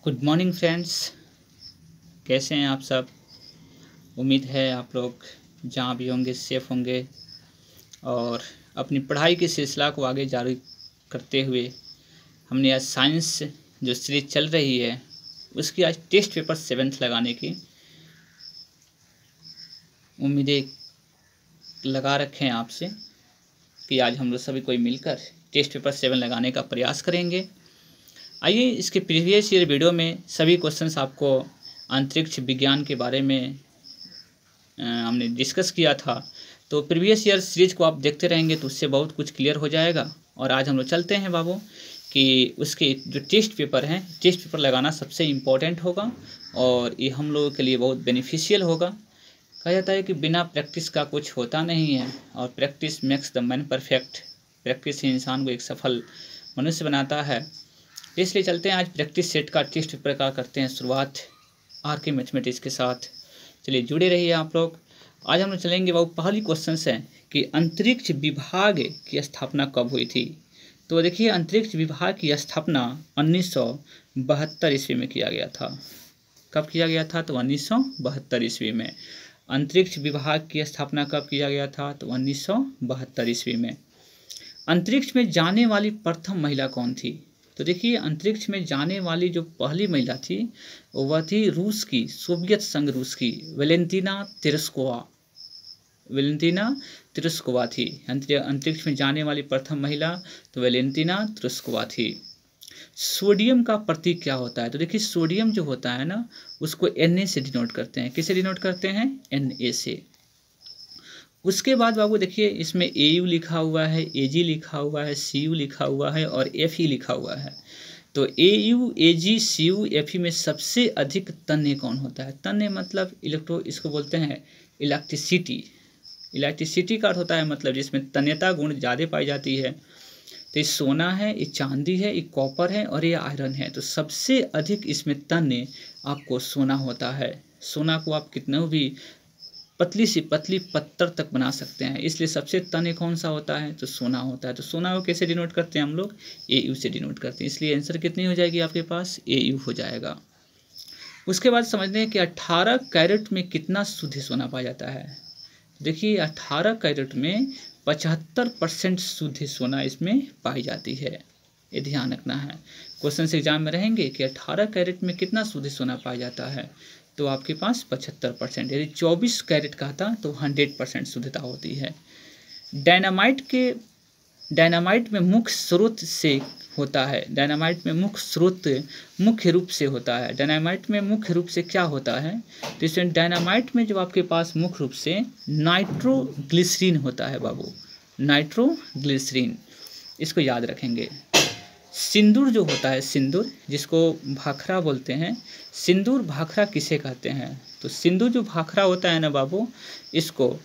Good morning friends, कैसे हैं आप सब। उम्मीद है आप लोग जहाँ भी होंगे सेफ होंगे और अपनी पढ़ाई की सिलसिला को आगे जारी करते हुए हमने आज साइंस जो सीरीज चल रही है उसकी आज टेस्ट पेपर 7th लगाने की उम्मीदें लगा रखे हैं आपसे कि आज हम लोग सभी कोई मिलकर टेस्ट पेपर 7 लगाने का प्रयास करेंगे। आइए इसके प्रीवियस ईयर वीडियो में सभी क्वेश्चंस आपको अंतरिक्ष विज्ञान के बारे में हमने डिस्कस किया था, तो प्रीवियस ईयर सीरीज को आप देखते रहेंगे तो उससे बहुत कुछ क्लियर हो जाएगा। और आज हम लोग चलते हैं बाबू कि उसके जो टेस्ट पेपर हैं, टेस्ट पेपर लगाना सबसे इम्पोर्टेंट होगा और ये हम लोगों के लिए बहुत बेनिफिशियल होगा। कहा जाता है कि बिना प्रैक्टिस का कुछ होता नहीं है और practice makes the man perfect. Practice ही इंसान को एक सफल मनुष्य बनाता है। इसलिए चलते हैं आज प्रैक्टिस सेट का टेस्ट पेपर का करते हैं शुरुआत आरके मैथमेटिक्स के साथ। चलिए जुड़े रहिए आप लोग। आज हम लोग चलेंगे बाबू, पहली क्वेश्चन है कि अंतरिक्ष विभाग की स्थापना कब हुई थी। तो देखिए अंतरिक्ष विभाग की स्थापना 1972 ईस्वी में किया गया था। कब किया गया था? तो 1972 ईस्वी में। अंतरिक्ष विभाग की स्थापना कब किया गया था? तो 1972 ईस्वी में। अंतरिक्ष में जाने वाली प्रथम महिला कौन थी? तो देखिए अंतरिक्ष में जाने वाली जो पहली महिला थी वह थी रूस की, सोवियत संघ रूस की वेलेंटीना तेरेस्कोवा। वेलेंटीना तेरेस्कोवा थी अंतरिक्ष में जाने वाली प्रथम महिला, तो वेलेंटीना तेरेस्कोवा थी। सोडियम का प्रतीक क्या होता है? तो देखिए सोडियम जो होता है ना उसको Na से डिनोट करते हैं। किसे डिनोट करते हैं? Na से। उसके बाद बाबू देखिए इसमें Au लिखा हुआ है, Ag लिखा हुआ है, Cu लिखा हुआ है और Fe लिखा हुआ है। तो Au, Ag, Cu, Fe में सबसे अधिक तन्य कौन होता है? तन्य मतलब इसको बोलते हैं इलेक्ट्रिसिटी। इलेक्ट्रिसिटी का अर्थ होता है मतलब जिसमें तन्यता गुण ज़्यादा पाई जाती है। तो ये सोना है, ये चांदी है, ये कॉपर है और ये आयरन है। तो सबसे अधिक इसमें तन्य आपको सोना होता है। सोना को आप कितना भी पतली सी पतली पत्थर तक बना सकते हैं, इसलिए सबसे तन्य कौन सा होता है? तो सोना होता है। तो सोना को कैसे डिनोट करते हैं हम लोग? Au से डिनोट करते हैं। इसलिए आंसर कितनी हो जाएगी आपके पास? Au हो जाएगा। उसके बाद समझते हैं कि 18 कैरेट में कितना शुद्ध सोना पाया जाता है। देखिए 18 कैरेट में 75% शुद्ध सोना इसमें पाई जाती है। ये ध्यान रखना है, क्वेश्चन एग्जाम में रहेंगे कि 18 कैरेट में कितना शुद्ध सोना पाया जाता है। तो आपके पास 75%। यदि 24 कैरेट का था तो 100% शुद्धता होती है। डायनामाइट में मुख्य स्रोत से होता है। डायनामाइट में मुख्य रूप से होता है। डायनामाइट में मुख्य रूप से क्या होता है? तो इसमें डायनामाइट में जो आपके पास मुख्य रूप से नाइट्रोग्लिसरीन होता है बाबू, नाइट्रोग्लिसरीन। इसको याद रखेंगे। सिंदूर जो होता है, सिंदूर जिसको भाखरा बोलते हैं, सिंदूर भाखरा किसे कहते हैं? तो सिंदूर जो भाखरा होता है ना बाबू, इसको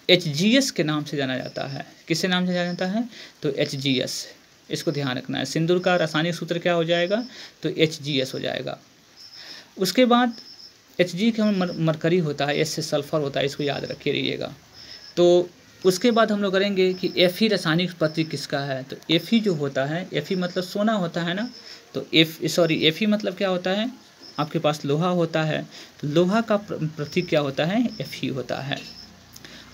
HGS के नाम से जाना जाता है। किसके नाम से जाना जाता है? तो HGS। इसको ध्यान रखना है। सिंदूर का रासायनिक सूत्र क्या हो जाएगा? तो HGS हो जाएगा। उसके बाद Hg का मरकरी होता है, S से सल्फर होता है, इसको याद रखे रहिएगा। तो उसके बाद हम लोग करेंगे कि Fe रासायनिक प्रतीक किसका है? तो Fe जो होता है, Fe मतलब सोना होता है ना। तो Fe मतलब क्या होता है? आपके पास लोहा होता है, तो लोहा का प्रतीक क्या होता है? Fe होता है।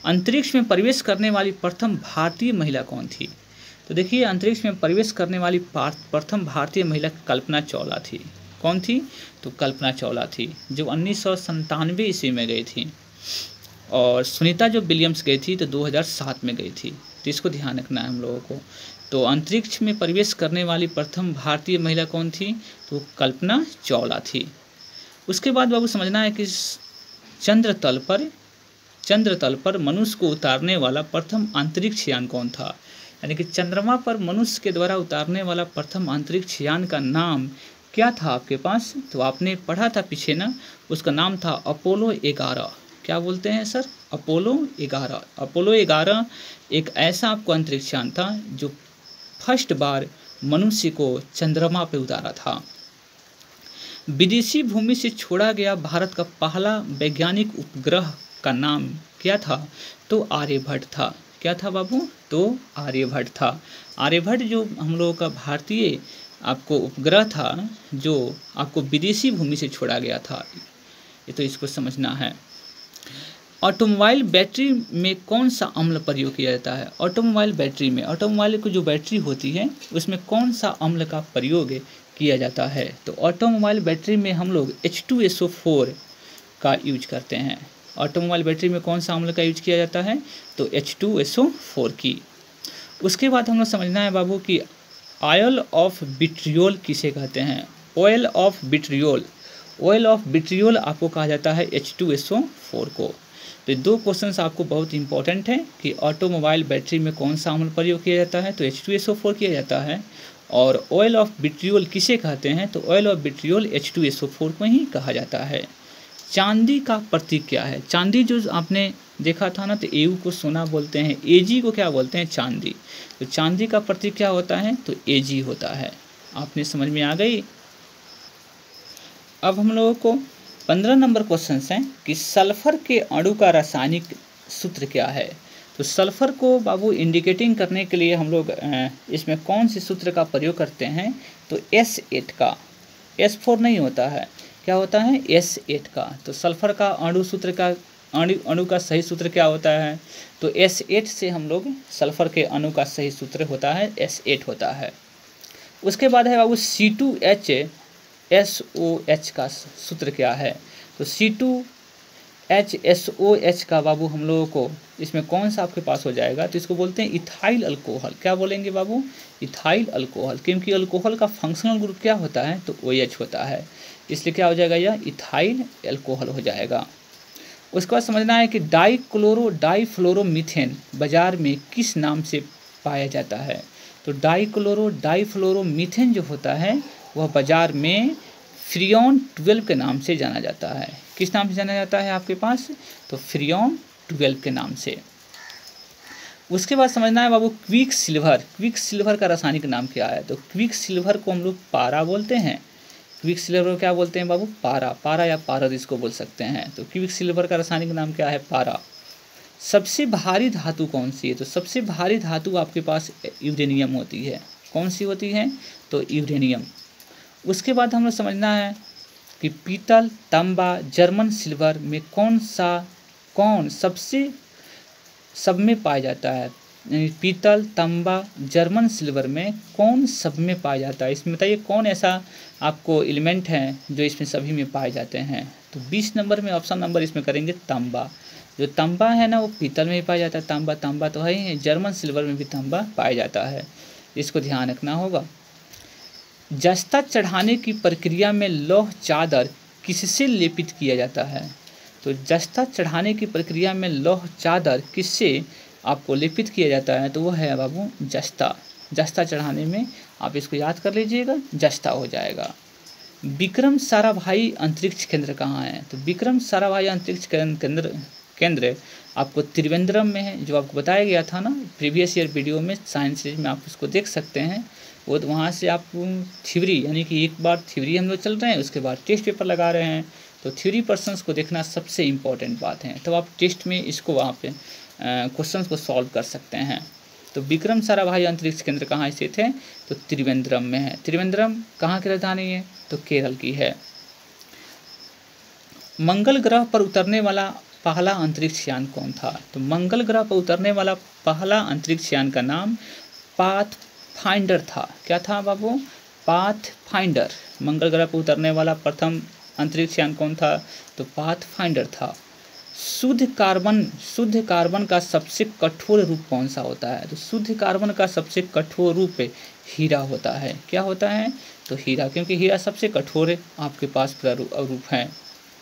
अंतरिक्ष में प्रवेश करने वाली प्रथम भारतीय महिला कौन थी? तो देखिए अंतरिक्ष में प्रवेश करने वाली प्रथम भारतीय महिला कल्पना चावला थी। कौन थी? तो कल्पना चावला थी, जो 1997 ईस्वी में गई थी। और सुनीता जो विलियम्स गई थी तो 2007 में गई थी। तो इसको ध्यान रखना है हम लोगों को। तो अंतरिक्ष में प्रवेश करने वाली प्रथम भारतीय महिला कौन थी? तो कल्पना चावला थी। उसके बाद बाबू समझना है कि चंद्र तल पर मनुष्य को उतारने वाला प्रथम अंतरिक्ष यान कौन था? यानी कि चंद्रमा पर मनुष्य के द्वारा उतारने वाला प्रथम अंतरिक्ष यान का नाम क्या था आपके पास? तो आपने पढ़ा था पीछे ना, उसका नाम था अपोलो 11। क्या बोलते हैं सर? अपोलो 11। अपोलो 11 एक ऐसा आपको अंतरिक्ष यान था जो फर्स्ट बार मनुष्य को चंद्रमा पे उतारा था। विदेशी भूमि से छोड़ा गया भारत का पहला वैज्ञानिक उपग्रह का नाम क्या था? तो आर्यभट्ट था। क्या था बाबू? तो आर्यभट्ट था। आर्यभट्ट जो हम लोगों का भारतीय आपको उपग्रह था जो आपको विदेशी भूमि से छोड़ा गया था, ये तो इसको समझना है। ऑटोमोबाइल बैटरी में कौन सा अम्ल प्रयोग किया जाता है? ऑटोमोबाइल बैटरी में, ऑटोमोबाइल की जो बैटरी होती है उसमें कौन सा अम्ल का प्रयोग किया जाता है? तो ऑटोमोबाइल बैटरी में हम लोग H2SO4 का यूज करते हैं। ऑटोमोबाइल बैटरी में कौन सा अम्ल का यूज किया जाता है? तो H2SO4 की। उसके बाद हम लोग समझना है बाबू कि ऑयल ऑफ विट्रियोल किसे कहते हैं? Oil of vitriol, oil of vitriol आपको कहा जाता है H2SO4 को। तो 2 क्वेश्चंस आपको बहुत इंपॉर्टेंट है कि ऑटोमोबाइल बैटरी में कौन सा अम्ल प्रयोग किया जाता है? तो H2SO4 किया जाता है। और ऑयल ऑफ विट्रियोल किसे कहते हैं? तो ऑयल ऑफ विट्रियोल H2SO4 को ही कहा जाता है। चांदी का प्रतीक क्या है? चांदी जो आपने देखा था ना, तो एयू को सोना बोलते हैं, एजी को क्या बोलते हैं? चांदी। तो चांदी का प्रतीक क्या होता है? तो एजी होता है। आपने समझ में आ गई। अब हम लोगों को 15 नंबर क्वेश्चन हैं कि सल्फर के अणु का रासायनिक सूत्र क्या है? तो सल्फर को बाबू इंडिकेटिंग करने के लिए हम लोग इसमें कौन से सूत्र का प्रयोग करते हैं? तो S8 का, S4 नहीं होता है, क्या होता है? S8 का। तो सल्फर का अणु सूत्र का अणु का सही सूत्र क्या होता है? तो S8 से हम लोग सल्फर के अणु का सही सूत्र होता है S8 होता है। उसके बाद है बाबू C2H SOH का सूत्र क्या है? तो C2H SOH का बाबू हम लोगों को इसमें कौन सा आपके पास हो जाएगा? तो इसको बोलते हैं इथाइल अल्कोहल। क्या बोलेंगे बाबू? Ethyl alcohol. क्योंकि अल्कोहल का फंक्शनल ग्रुप क्या होता है? तो OH होता है, इसलिए क्या हो जाएगा? यह इथाइल अल्कोहल हो जाएगा। उसके बाद समझना है कि डाइफ्लोरोमीथेन बाजार में किस नाम से पाया जाता है? तो डाइफ्लोरोमीथेन जो होता है वह बाजार में फ्रियोन 12 के नाम से जाना जाता है। किस नाम से जाना जाता है आपके पास? तो फ्रियोन 12 के नाम से। उसके बाद समझना है बाबू क्विक सिल्वर का रासायनिक नाम क्या है? तो क्विक सिल्वर को हम लोग पारा बोलते हैं। क्विक सिल्वर को क्या बोलते हैं बाबू? पारा या पारद इसको बोल सकते हैं। तो क्विक सिल्वर का रासायनिक नाम क्या है? पारा। सबसे भारी धातु कौन सी है? तो सबसे भारी धातु आपके पास यूरेनियम होती है। कौन सी होती है? तो यूरेनियम। उसके बाद हमें समझना है कि पीतल, तांबा, जर्मन सिल्वर में कौन सब में पाया जाता है? पीतल, तांबा, जर्मन सिल्वर में कौन सब में पाया जाता है? इसमें बताइए कौन ऐसा आपको एलिमेंट है जो इसमें सभी में पाए जाते हैं? तो 20 नंबर में ऑप्शन नंबर इसमें करेंगे तांबा। जो तांबा है ना वो पीतल में भी पाया जाता है, तांबा तो है ही, जर्मन सिल्वर में भी तांबा पाया जाता है, इसको ध्यान रखना होगा। जस्ता चढ़ाने की प्रक्रिया में लौह चादर किससे लेपित किया जाता है? तो जस्ता चढ़ाने की प्रक्रिया में लौह चादर किससे आपको लेपित किया जाता है? तो वह है बाबू जस्ता चढ़ाने में, आप इसको याद कर लीजिएगा, जस्ता हो जाएगा। विक्रम साराभाई अंतरिक्ष केंद्र कहाँ है? तो विक्रम साराभाई अंतरिक्ष केंद्र आपको त्रिवेंद्रम में है, जो आपको बताया गया था ना प्रीवियस ईयर वीडियो में, साइंस सीरीज में आप उसको देख सकते हैं। वो वहाँ से आप थ्योरी, यानी कि एक बार थ्योरी हम लोग चल रहे हैं, उसके बाद टेस्ट पेपर लगा रहे हैं, तो थ्योरी पर्सन्स को देखना सबसे इम्पॉर्टेंट बात है। तो आप टेस्ट में इसको वहाँ पे क्वेश्चंस को सॉल्व कर सकते हैं। तो विक्रम साराभाई अंतरिक्ष केंद्र कहाँ स्थित है? तो त्रिवेंद्रम में है। त्रिवेंद्रम कहाँ की राजधानी है? तो केरल की है। मंगल ग्रह पर उतरने वाला पहला अंतरिक्ष यान कौन था? तो मंगल ग्रह पर उतरने वाला पहला अंतरिक्ष यान का नाम पाथफाइंडर था। क्या था बाबू? पाथफाइंडर। मंगल ग्रह पर उतरने वाला प्रथम अंतरिक्ष यान कौन था? तो पाथफाइंडर था। शुद्ध कार्बन का सबसे कठोर रूप कौन सा होता है? तो शुद्ध कार्बन का सबसे कठोर रूप हीरा होता है। क्या होता है? तो हीरा, क्योंकि हीरा सबसे कठोर आपके पास रूप है।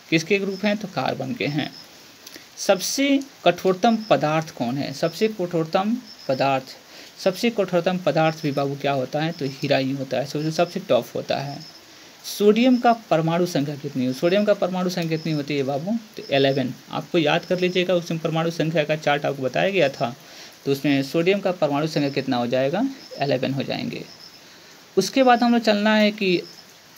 किसके रूप हैं? तो कार्बन के हैं। सबसे कठोरतम पदार्थ कौन है? सबसे कठोरतम पदार्थ भी बाबू क्या होता है? तो हीरा ही होता है, सबसे टॉप होता है। सोडियम का परमाणु संख्या कितनी है? सोडियम का परमाणु संख्या कितनी होती है बाबू? तो 11। आपको याद कर लीजिएगा, उसमें परमाणु संख्या का चार्ट आपको बताया गया था, तो उसमें सोडियम का परमाणु संख्या कितना हो जाएगा? 11 हो जाएंगे। उसके बाद हम लोग चलना है कि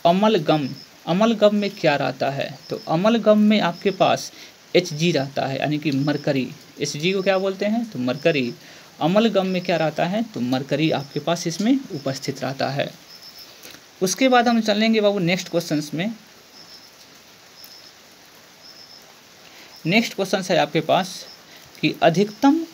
अमलगम में क्या रहता है? तो अमलगम में आपके पास Hg रहता है, यानी कि मरकरी। Hg को क्या बोलते हैं? तो मरकरी। अमलगम में क्या रहता है? तो मरकरी आपके पास इसमें उपस्थित रहता है। उसके बाद हम चलेंगे बाबू नेक्स्ट क्वेश्चंस में। नेक्स्ट क्वेश्चन है आपके पास कि अधिकतम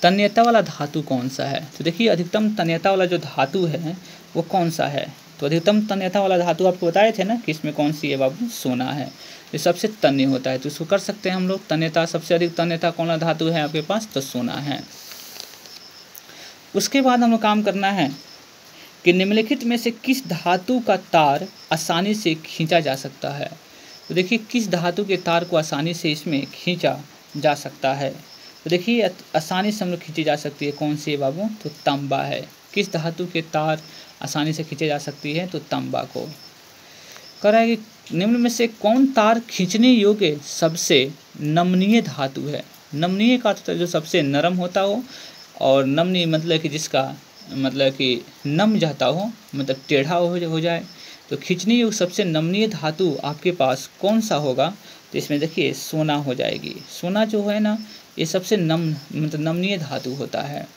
तन्यता वाला धातु कौन सा है। तो देखिए अधिकतम तन्यता वाला जो धातु है वो कौन सा है। तो अधिकतम तन्यता वाला धातु आपको बताए थे ना कि इसमें कौन सी है बाबू, सोना है। ये सबसे तन्य होता है, तो इसको कर सकते हैं हम लोग। तन्यता सबसे अधिक तन्यता कौन सा धातु है आपके पास, तो सोना है। उसके बाद हम लोग काम करना है कि निम्नलिखित में से किस धातु का तार आसानी से खींचा जा सकता है। तो देखिए किस धातु के तार को आसानी से इसमें खींचा जा सकता है। तो देखिए आसानी से हम लोग खींची जा सकती है, कौन सी है बाबू, तो तांबा है। किस धातु के तार आसानी से खींचे जा सकती है, तो तांबा को। कह रहा है कि निम्न में से कौन तार खींचने योग्य सबसे नमनीय धातु है। नमनीय का तो जो सबसे नरम होता हो, और नमनीय मतलब कि जिसका मतलब कि नम जाता हो, मतलब टेढ़ा हो जाए। तो खींचने योग्य सबसे नमनीय धातु आपके पास कौन सा होगा, तो इसमें देखिए सोना हो जाएगी। सोना जो है ना ये सबसे मतलब नमनीय धातु होता है।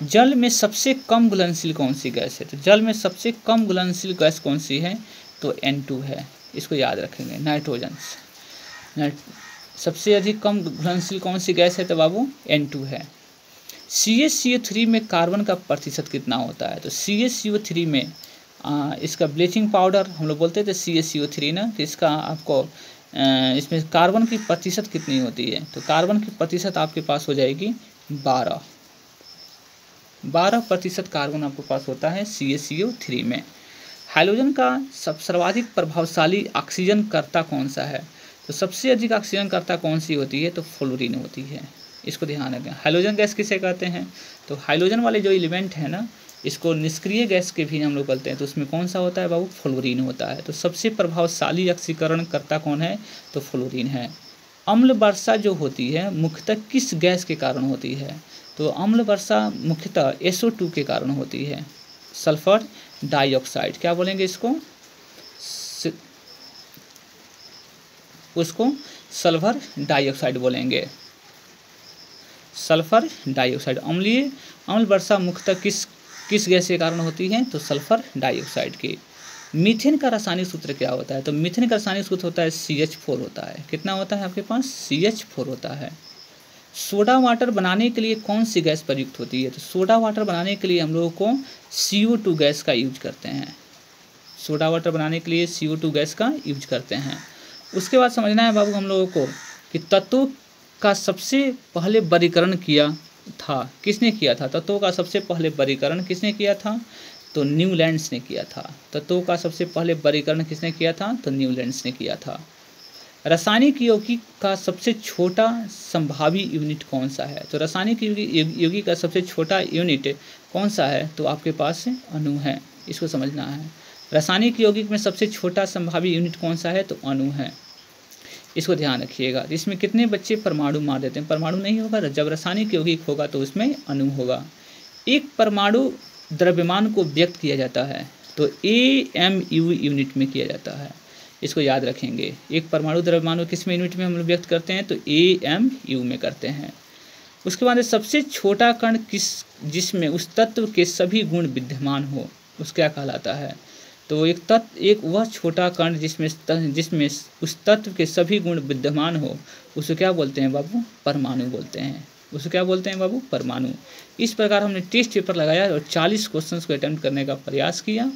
जल में सबसे कम घुलनशील कौन सी गैस है। तो जल में सबसे कम घुलनशील गैस कौन सी है, तो N2 है। इसको याद रखेंगे, नाइट्रोजन। सबसे अधिक कम घुलनशील कौन सी गैस है, तो बाबू N2 है। CaCO3 में कार्बन का प्रतिशत कितना होता है। तो CaCO3 में इसका ब्लीचिंग पाउडर हम लोग बोलते थे CaCO3 ना, तो इसका आपको इसमें कार्बन की प्रतिशत कितनी होती है। तो कार्बन की प्रतिशत आपके पास हो जाएगी 12% कार्बन आपके पास होता है CaCO3 में। हाइड्रोजन का सर्वाधिक प्रभावशाली ऑक्सीजन कर्ता कौन सा है। तो सबसे अधिक ऑक्सीजन कर्ता कौन सी होती है, तो फ्लोरीन होती है। इसको ध्यान रखें। हाइड्रोजन गैस किसे कहते हैं, तो हाइड्रोजन वाले जो एलिमेंट है ना इसको निष्क्रिय गैस के भी हम लोग बोलते हैं। तो उसमें कौन सा होता है बाबू, फ्लोरीन होता है। तो सबसे प्रभावशाली ऑक्सीकरण कर्ता कौन है, तो फ्लोरीन है। अम्ल वर्षा जो होती है मुख्यतः किस गैस के कारण होती है। तो अम्ल वर्षा मुख्यतः SO2 के कारण होती है, सल्फर डाइऑक्साइड। क्या बोलेंगे इसको, उसको सल्फर डाइऑक्साइड बोलेंगे, सल्फर डाइऑक्साइड। अम्ल वर्षा मुख्यतः किस गैस के कारण होती है, तो सल्फर डाइऑक्साइड की। मीथेन का रासायनिक सूत्र क्या होता है। तो मीथेन का रासायनिक सूत्र होता है CH4 होता है। कितना होता है आपके पास, CH4 होता है। सोडा वाटर बनाने के लिए कौन सी गैस प्रयुक्त होती है। तो सोडा वाटर बनाने के लिए हम लोगों को CO2 गैस का यूज करते हैं। सोडा वाटर बनाने के लिए CO2 गैस का यूज करते हैं। उसके बाद समझना है बाबू हम लोगों को कि तत्वों का सबसे पहले वर्गीकरण किया था, किसने किया था। तत्वों का सबसे पहले वर्गीकरण किसने किया था, तो न्यूलैंड्स ने किया था। तत्वों का सबसे पहले वर्गीकरण किसने किया था, तो न्यूलैंड्स ने किया था। रासायनिक यौगिक का सबसे छोटा संभावी यूनिट कौन सा है। तो रासायनिक यौगिक का सबसे छोटा यूनिट कौन सा है, तो आपके पास अणु है। इसको समझना है। रासायनिक यौगिक में सबसे छोटा संभावी यूनिट कौन सा है, तो अणु है। इसको ध्यान रखिएगा। इसमें कितने बच्चे परमाणु मार देते हैं, परमाणु नहीं होगा। जब रासायनिक यौगिक होगा तो उसमें अणु होगा। एक परमाणु द्रव्यमान को व्यक्त किया जाता है तो AMU यूनिट में किया जाता है। इसको याद रखेंगे। एक परमाणु द्रव्यमान को किस में यूनिट में हम लोग व्यक्त करते हैं, तो AMU में करते हैं। उसके बाद सबसे छोटा कण जिसमें उस तत्व के सभी गुण विद्यमान हो, उस क्या कहलाता है। तो एक वह छोटा कण जिसमें उस तत्व के सभी गुण विद्यमान हो, उसे क्या बोलते हैं बाबू, परमाणु बोलते हैं। उसे क्या बोलते हैं बाबू, परमाणु। इस प्रकार हमने टेस्ट पेपर लगाया और 40 क्वेश्चंस को अटेम्प्ट करने का प्रयास किया।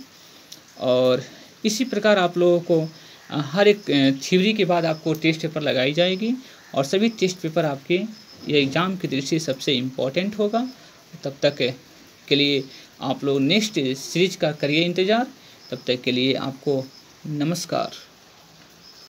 और इसी प्रकार आप लोगों को हर एक थ्योरी के बाद आपको टेस्ट पेपर लगाई जाएगी, और सभी टेस्ट पेपर आपके ये एग्ज़ाम की दृष्टि से सबसे इम्पोर्टेंट होगा। तब तक के लिए आप लोग नेक्स्ट सीरीज का करिए इंतज़ार। तब तक के लिए आपको नमस्कार।